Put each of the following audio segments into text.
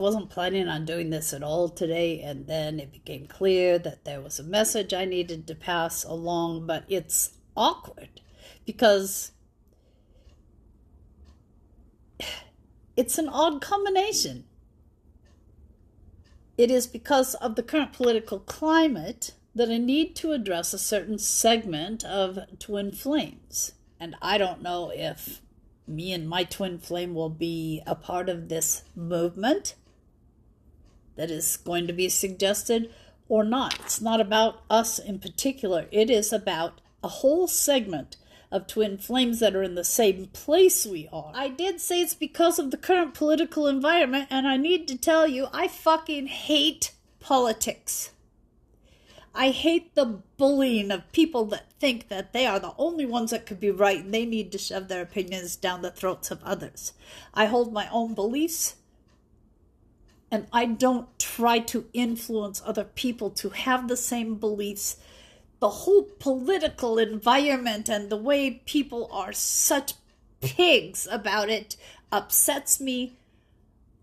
Wasn't planning on doing this at all today, and then it became clear that there was a message I needed to pass along, but it's awkward because it's an odd combination. It is because of the current political climate that I need to address a certain segment of Twin Flames. And I don't know if me and my twin flame will be a part of this movement that is going to be suggested or not. It's not about us in particular. It is about a whole segment of twin flames that are in the same place we are. I did say it's because of the current political environment, and I need to tell you, I fucking hate politics. I hate the bullying of people that think that they are the only ones that could be right and they need to shove their opinions down the throats of others. I hold my own beliefs, and I don't try to influence other people to have the same beliefs. The whole political environment and the way people are such pigs about it upsets me.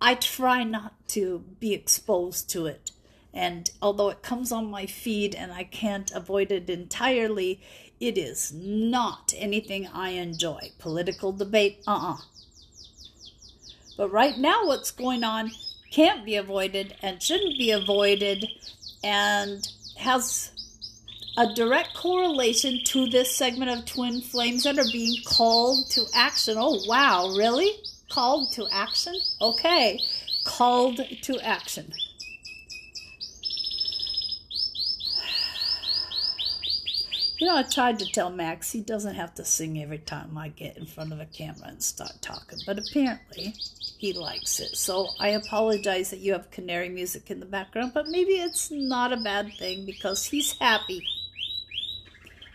I try not to be exposed to it. And although it comes on my feed and I can't avoid it entirely, it is not anything I enjoy. Political debate, But right now what's going on can't be avoided and shouldn't be avoided and has a direct correlation to this segment of twin flames that are being called to action. Oh, wow, really? Called to action? Okay, called to action. You know, I tried to tell Max he doesn't have to sing every time I get in front of a camera and start talking, but apparently he likes it. So I apologize that you have canary music in the background, but maybe it's not a bad thing because he's happy.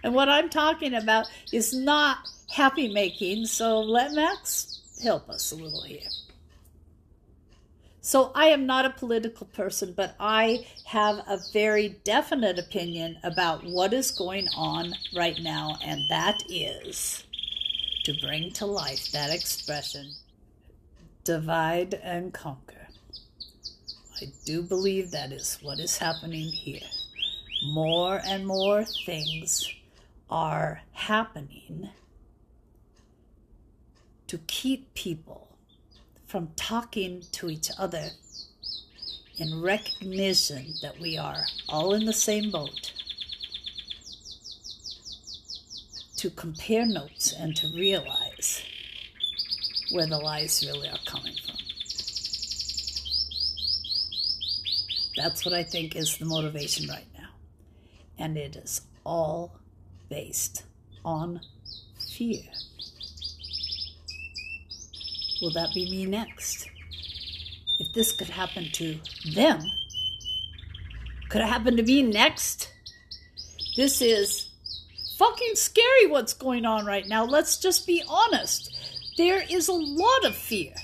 And what I'm talking about is not happy making, so let Max help us a little here. So I am not a political person, but I have a very definite opinion about what is going on right now, and that is to bring to life that expression, divide and conquer. I do believe that is what is happening here. More and more things are happening to keep people from talking to each other in recognition that we are all in the same boat, to compare notes and to realize where the lies really are coming from. That's what I think is the motivation right now. And it is all based on fear. Will that be me next? If this could happen to them, could it happen to me next? This is fucking scary what's going on right now. Let's just be honest. There is a lot of fear.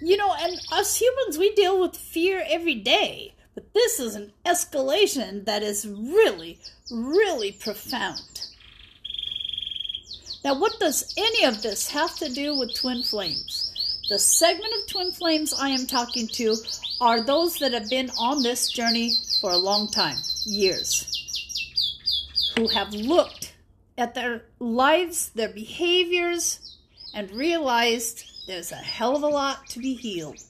You know, and us humans, we deal with fear every day. But this is an escalation that is really, really profound. Now, what does any of this have to do with twin flames? The segment of twin flames I am talking to are those that have been on this journey for a long time, years, who have looked at their lives, their behaviors, and realized there's a hell of a lot to be healed.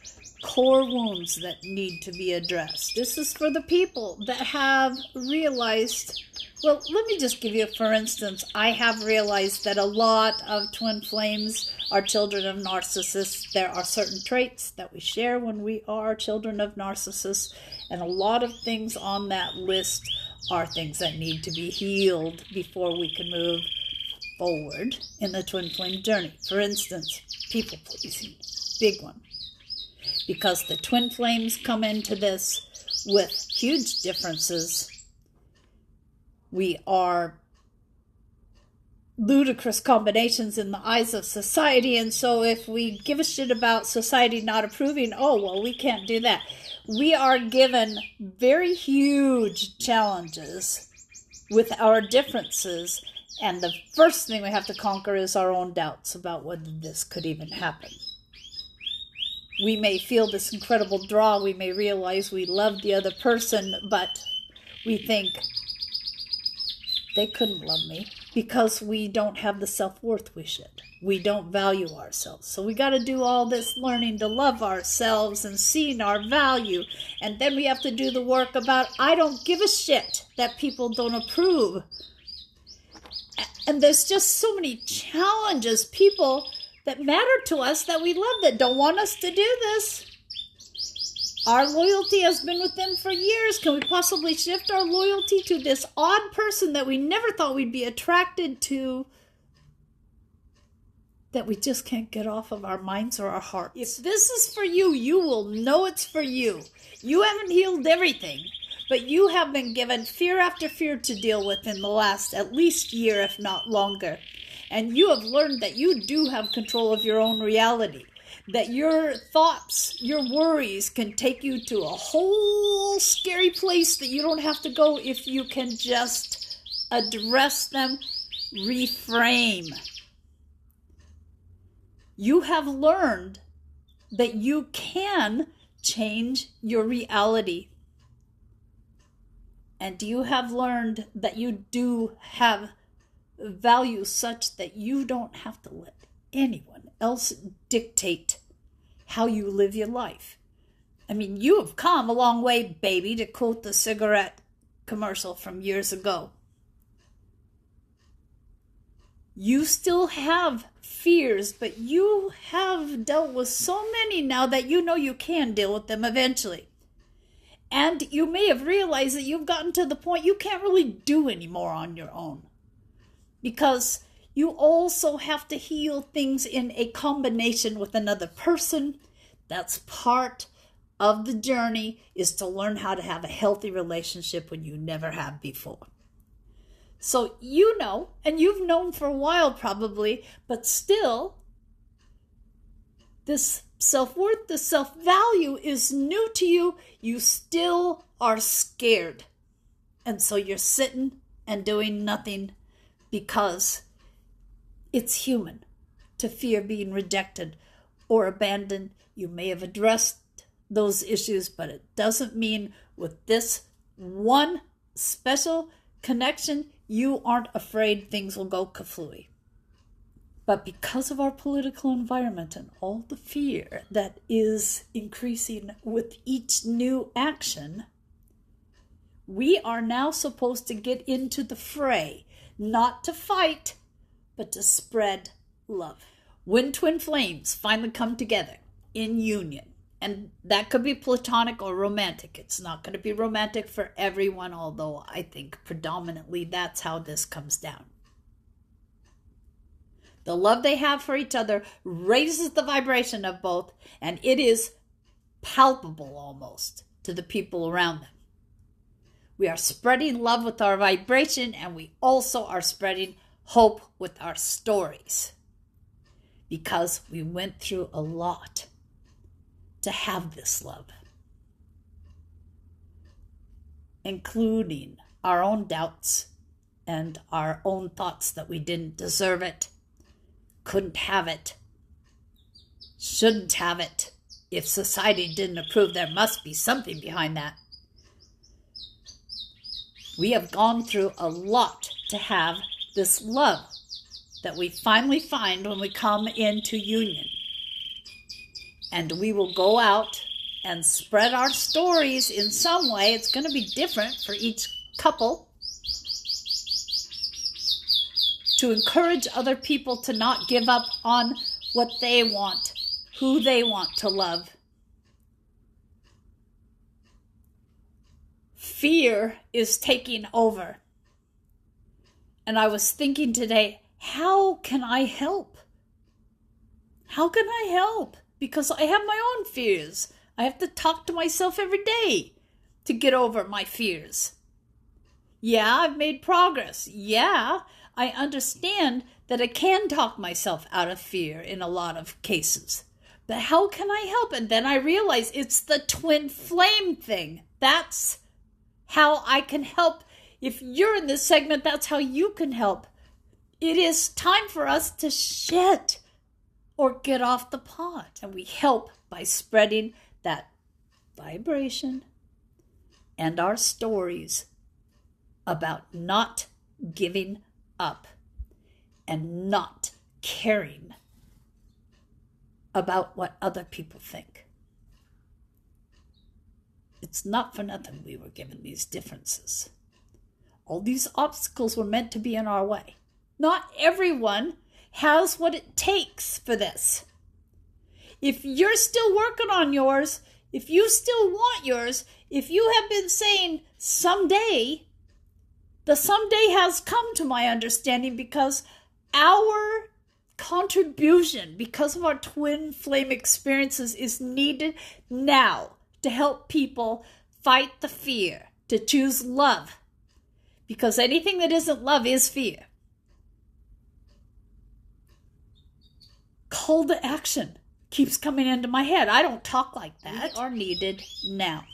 Core wounds that need to be addressed. This is for the people that have realized, well, let me just give you, for instance, I have realized that a lot of twin flames are children of narcissists. There are certain traits that we share when we are children of narcissists, and a lot of things on that list are things that need to be healed before we can move forward in the twin flame journey. For instance, people pleasing, big one. Because the twin flames come into this with huge differences. We are ludicrous combinations in the eyes of society, and so if we give a shit about society not approving, oh, well, we can't do that. We are given very huge challenges with our differences, and the first thing we have to conquer is our own doubts about whether this could even happen. We may feel this incredible draw. We may realize we love the other person, but we think they couldn't love me because we don't have the self-worth we should. We don't value ourselves. So we got to do all this learning to love ourselves and seeing our value. And then we have to do the work about, I don't give a shit that people don't approve. And there's just so many challenges, people that matter to us that we love that don't want us to do this. Our loyalty has been with them for years. Can we possibly shift our loyalty to this odd person that we never thought we'd be attracted to, that we just can't get off of our minds or our hearts? If this is for you, you will know it's for you. You haven't healed everything, but you have been given fear after fear to deal with in the last at least year, if not longer. And you have learned that you do have control of your own reality. That your thoughts, your worries can take you to a whole scary place that you don't have to go if you can just address them, reframe. You have learned that you can change your reality. And you have learned that you do have value such that you don't have to let anyone else dictate how you live your life. I mean, you have come a long way, baby, to quote the cigarette commercial from years ago. You still have fears, but you have dealt with so many now that you know you can deal with them eventually. And you may have realized that you've gotten to the point you can't really do anymore on your own. Because you also have to heal things in a combination with another person. That's part of the journey, is to learn how to have a healthy relationship when you never have before. So you know, and you've known for a while probably, but still, this self-worth, the self-value is new to you. You still are scared. And so you're sitting and doing nothing because it's human to fear being rejected or abandoned. You may have addressed those issues, but it doesn't mean with this one special connection, you aren't afraid things will go kaflooey. But because of our political environment and all the fear that is increasing with each new action, we are now supposed to get into the fray, not to fight, but to spread love. When twin flames finally come together in union, and that could be platonic or romantic. It's not going to be romantic for everyone, although I think predominantly that's how this comes down. The love they have for each other raises the vibration of both, and it is palpable almost to the people around them. We are spreading love with our vibration, and we also are spreading hope with our stories, because we went through a lot to have this love, including our own doubts and our own thoughts that we didn't deserve it, couldn't have it, shouldn't have it. If society didn't approve, there must be something behind that. We have gone through a lot to have this love that we finally find when we come into union. And we will go out and spread our stories in some way. It's going to be different for each couple, to encourage other people to not give up on what they want, who they want to love. Fear is taking over. And I was thinking today, how can I help? How can I help? Because I have my own fears. I have to talk to myself every day to get over my fears. Yeah, I've made progress. Yeah, I understand that I can talk myself out of fear in a lot of cases. But how can I help? And then I realize it's the twin flame thing. That's how I can help. If you're in this segment, that's how you can help. It is time for us to shed or get off the pot. And we help by spreading that vibration and our stories about not giving up and not caring about what other people think. It's not for nothing we were given these differences. All these obstacles were meant to be in our way. Not everyone has what it takes for this. If you're still working on yours, if you still want yours, if you have been saying someday, the someday has come to my understanding because our contribution, because of our twin flame experiences, is needed now to help people fight the fear, to choose love. Because anything that isn't love is fear. Call to action keeps coming into my head. I don't talk like that. We are needed now.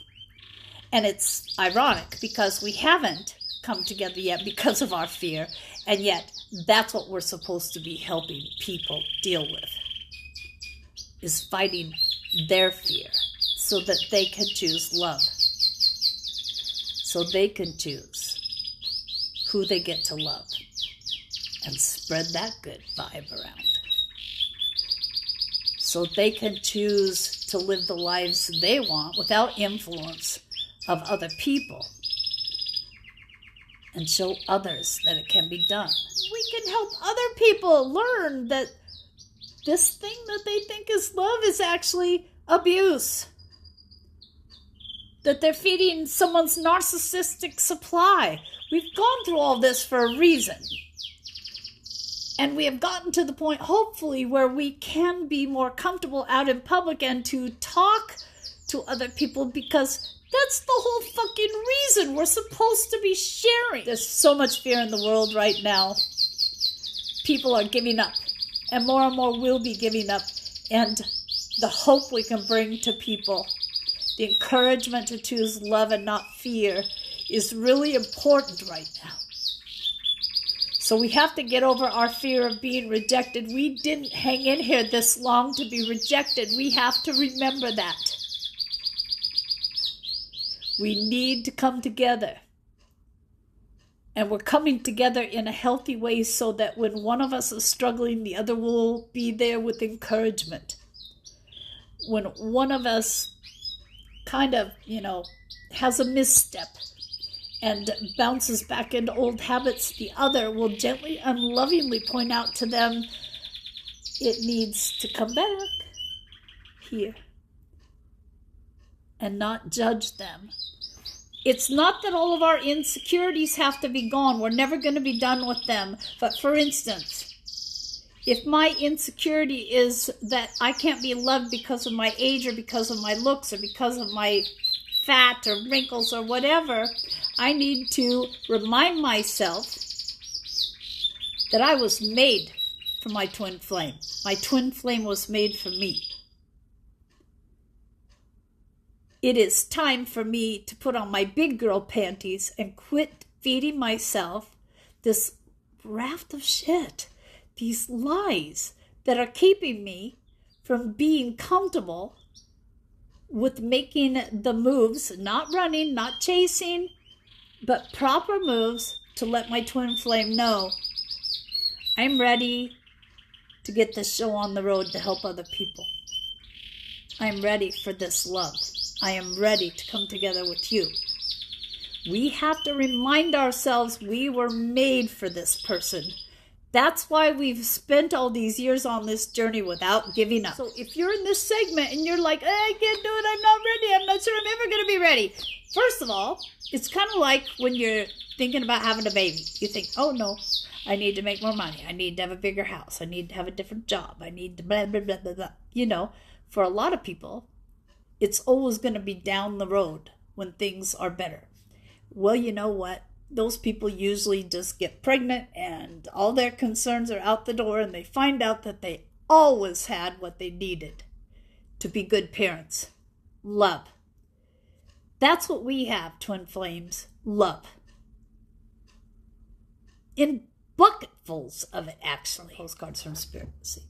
And it's ironic because we haven't come together yet because of our fear. And yet, that's what we're supposed to be helping people deal with. Is fighting their fear so that they can choose love. So they can choose who they get to love and spread that good vibe around. So they can choose to live the lives they want without influence of other people and show others that it can be done. We can help other people learn that this thing that they think is love is actually abuse. That they're feeding someone's narcissistic supply. We've gone through all this for a reason. And we have gotten to the point, hopefully, where we can be more comfortable out in public and to talk to other people, because that's the whole fucking reason we're supposed to be sharing. There's so much fear in the world right now. People are giving up, and more will be giving up. And the hope we can bring to people, the encouragement to choose love and not fear, is really important right now. So we have to get over our fear of being rejected. We didn't hang in here this long to be rejected. We have to remember that. We need to come together. And we're coming together in a healthy way so that when one of us is struggling, the other will be there with encouragement. When one of us kind of, has a misstep and bounces back into old habits, the other will gently and lovingly point out to them, it needs to come back here, and not judge them. It's not that all of our insecurities have to be gone. We're never going to be done with them. But for instance, if my insecurity is that I can't be loved because of my age or because of my looks or because of my fat or wrinkles or whatever, I need to remind myself that I was made for my twin flame. My twin flame was made for me. It is time for me to put on my big girl panties and quit feeding myself this raft of shit, these lies that are keeping me from being comfortable with making the moves, not running, not chasing, but proper moves to let my twin flame know I'm ready to get this show on the road to help other people. I'm ready for this love. I am ready to come together with you. We have to remind ourselves we were made for this person. That's why we've spent all these years on this journey without giving up. So if you're in this segment and you're like, I can't do it, I'm not ready, I'm not sure I'm ever going to be ready. First of all, it's kind of like when you're thinking about having a baby. You think, oh no, I need to make more money. I need to have a bigger house. I need to have a different job. I need to blah, blah, blah, blah, blah. For a lot of people, it's always going to be down the road when things are better. Well, you know what? Those people usually just get pregnant and all their concerns are out the door, and they find out that they always had what they needed to be good parents. Love. That's what we have, twin flames. Love. In bucketfuls of it, actually. Postcards from Spirit. See.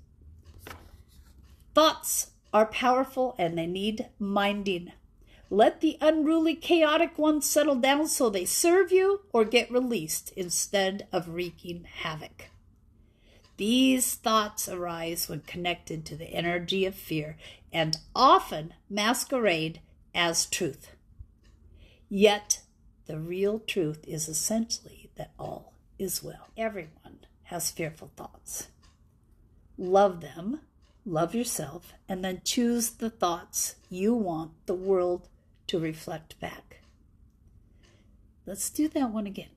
Thoughts are powerful and they need minding. Let the unruly, chaotic ones settle down so they serve you or get released instead of wreaking havoc. These thoughts arise when connected to the energy of fear and often masquerade as truth. Yet, the real truth is essentially that all is well. Everyone has fearful thoughts. Love them, love yourself, and then choose the thoughts you want the world to reflect back. Let's do that one again.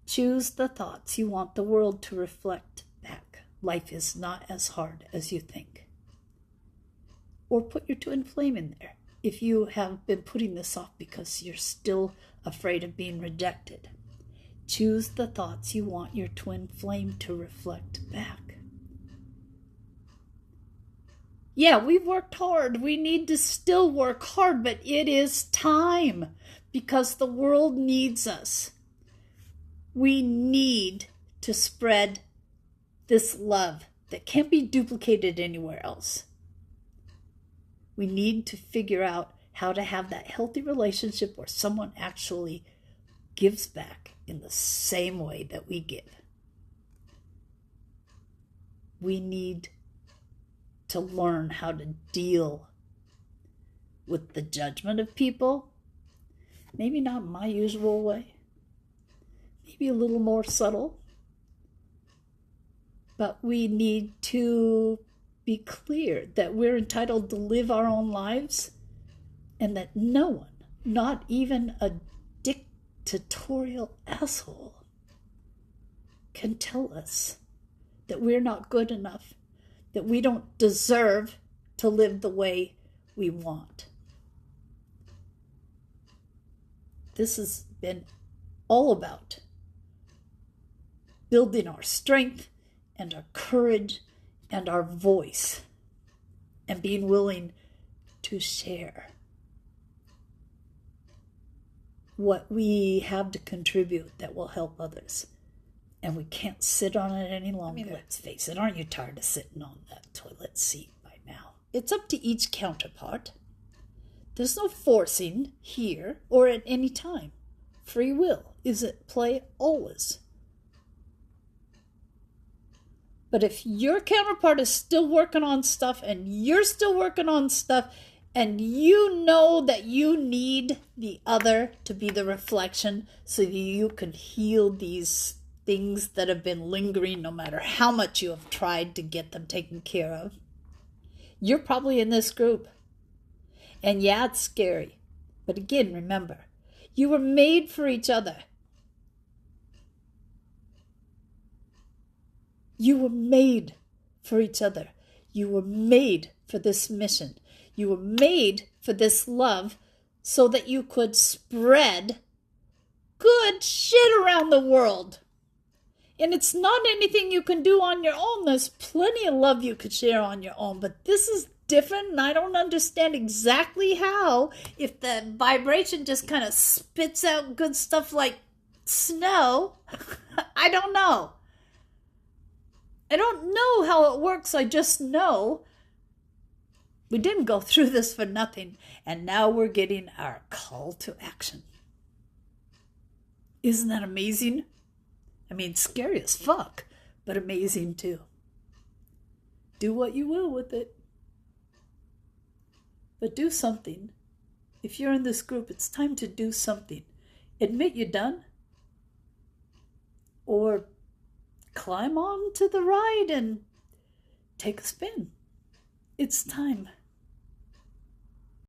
Choose the thoughts you want the world to reflect back. Life is not as hard as you think. Or put your twin flame in there if you have been putting this off because you're still afraid of being rejected. Choose the thoughts you want your twin flame to reflect back. Yeah, we've worked hard. We need to still work hard, but it is time because the world needs us. We need to spread this love that can't be duplicated anywhere else. We need to figure out how to have that healthy relationship where someone actually gives back in the same way that we give. We need to learn how to deal with the judgment of people. Maybe not my usual way. Maybe a little more subtle. But we need to be clear that we're entitled to live our own lives and that no one, not even a dictatorial asshole, can tell us that we're not good enough, that we don't deserve to live the way we want. This has been all about building our strength and our courage and our voice and being willing to share what we have to contribute that will help others. And we can't sit on it any longer. I mean, let's face it, aren't you tired of sitting on that toilet seat by now? It's up to each counterpart. There's no forcing here or at any time. Free will is at play always. But if your counterpart is still working on stuff and you're still working on stuff and you know that you need the other to be the reflection so that you can heal these things that have been lingering no matter how much you have tried to get them taken care of, you're probably in this group. And yeah, it's scary. But again, remember, you were made for each other. You were made for each other. You were made for this mission. You were made for this love so that you could spread good shit around the world. And it's not anything you can do on your own. There's plenty of love you could share on your own. But this is different, and I don't understand exactly how. If the vibration just kind of spits out good stuff like snow, I don't know. I don't know how it works. I just know we didn't go through this for nothing. And now we're getting our call to action. Isn't that amazing? I mean, scary as fuck, but amazing too. Do what you will with it. But do something. If you're in this group, it's time to do something. Admit you're done. Or climb on to the ride and take a spin. It's time.